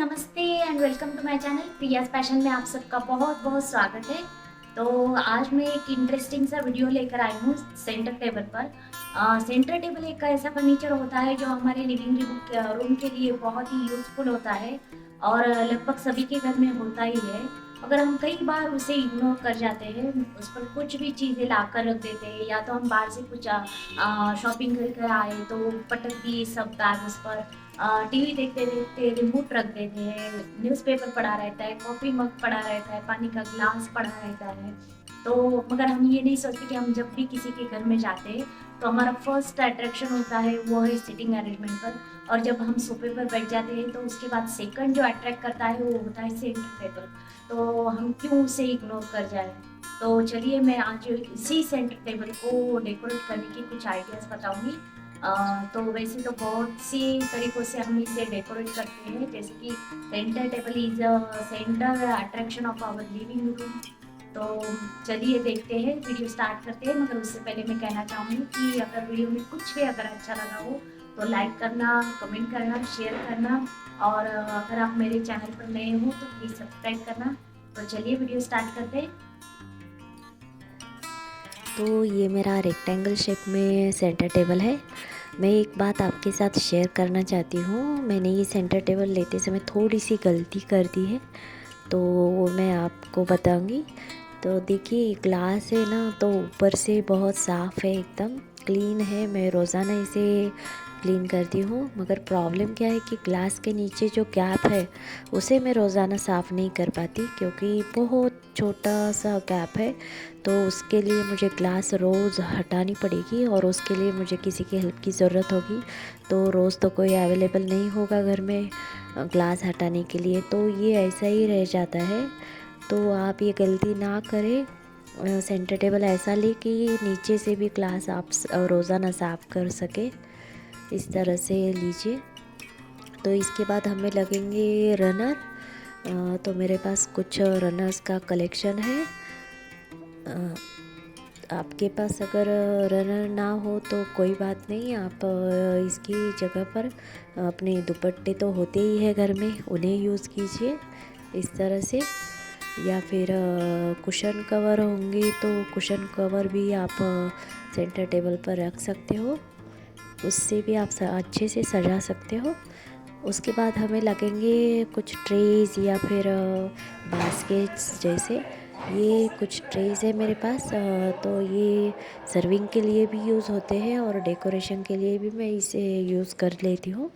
नमस्ते and welcome to my channel Priya's passion में आप सबका बहुत बहुत स्वागत है। तो आज मैं एक इंटरेस्टिंग सा वीडियो लेकर आई हूँ सेंटर टेबल पर। सेंटर टेबल एक ऐसा फर्नीचर होता है जो हमारे लिविंग रूम के लिए बहुत ही यूजफुल होता है और लगभग सभी के घर में होता ही है। अगर हम कई बार उसे इग्नोर कर जाते हैं, उस पर कुछ भी चीज़ें ला कर रख देते हैं, या तो हम बाहर से कुछ शॉपिंग करके आए तो पटक दिए सब बैग उस पर, टीवी देखते देखते रिमोट रख देते हैं, न्यूज़पेपर पड़ा रहता है, कॉफ़ी मग पड़ा रहता है, पानी का ग्लास पड़ा रहता है। तो मगर हम ये नहीं सोचते कि हम जब भी किसी के घर में जाते हैं तो हमारा फर्स्ट अट्रैक्शन होता है वो है सिटिंग अरेंजमेंट पर, और जब हम सोफे पर बैठ जाते हैं तो उसके बाद सेकंड जो अट्रैक्ट करता है वो होता है सेंटर टेबल। तो हम क्यों उसे इग्नोर कर जाए। तो चलिए मैं आज इसी सेंटर टेबल को डेकोरेट करने की कुछ आइडियाज़ बताऊंगी। तो वैसे तो बहुत सी तरीक़ों से हम इसे डेकोरेट करते हैं, जैसे कि centre table is a centre attraction of our living room. तो चलिए देखते हैं, वीडियो स्टार्ट करते हैं। मगर उससे पहले मैं कहना चाहूँगी कि अगर वीडियो में कुछ भी अगर अच्छा लगा हो तो लाइक करना, कमेंट करना, शेयर करना, और अगर आप मेरे चैनल पर नए हो तो प्लीज़ सब्सक्राइब करना। तो चलिए वीडियो स्टार्ट करते हैं। तो ये मेरा रेक्टेंगल शेप में सेंटर टेबल है। मैं एक बात आपके साथ शेयर करना चाहती हूँ। मैंने ये सेंटर टेबल लेते समय थोड़ी सी गलती कर दी है, तो वो मैं आपको बताऊँगी। तो देखिए ग्लास है ना, तो ऊपर से बहुत साफ़ है, एकदम क्लीन है। मैं रोज़ाना इसे क्लीन करती हूँ, मगर प्रॉब्लम क्या है कि ग्लास के नीचे जो गैप है उसे मैं रोज़ाना साफ़ नहीं कर पाती, क्योंकि बहुत छोटा सा गैप है। तो उसके लिए मुझे ग्लास रोज़ हटानी पड़ेगी और उसके लिए मुझे किसी की हेल्प की ज़रूरत होगी। तो रोज़ तो कोई अवेलेबल नहीं होगा घर में ग्लास हटाने के लिए, तो ये ऐसा ही रह जाता है। तो आप ये गलती ना करें। सेंटर टेबल ऐसा ले कि नीचे से भी ग्लास आप रोज़ाना साफ़ कर सके, इस तरह से लीजिए। तो इसके बाद हमें लगेंगे रनर। तो मेरे पास कुछ रनर्स का कलेक्शन है। आपके पास अगर रनर ना हो तो कोई बात नहीं, आप इसकी जगह पर अपने दुपट्टे तो होते ही है घर में, उन्हें यूज़ कीजिए इस तरह से। या फिर कुशन कवर होंगे तो कुशन कवर भी आप सेंटर टेबल पर रख सकते हो, उससे भी आप अच्छे से सजा सकते हो। उसके बाद हमें लगेंगे कुछ ट्रेज़ या फिर बास्केट्स जैसे। ये कुछ ट्रेज़ है मेरे पास। तो ये सर्विंग के लिए भी यूज़ होते हैं और डेकोरेशन के लिए भी मैं इसे यूज़ कर लेती हूँ।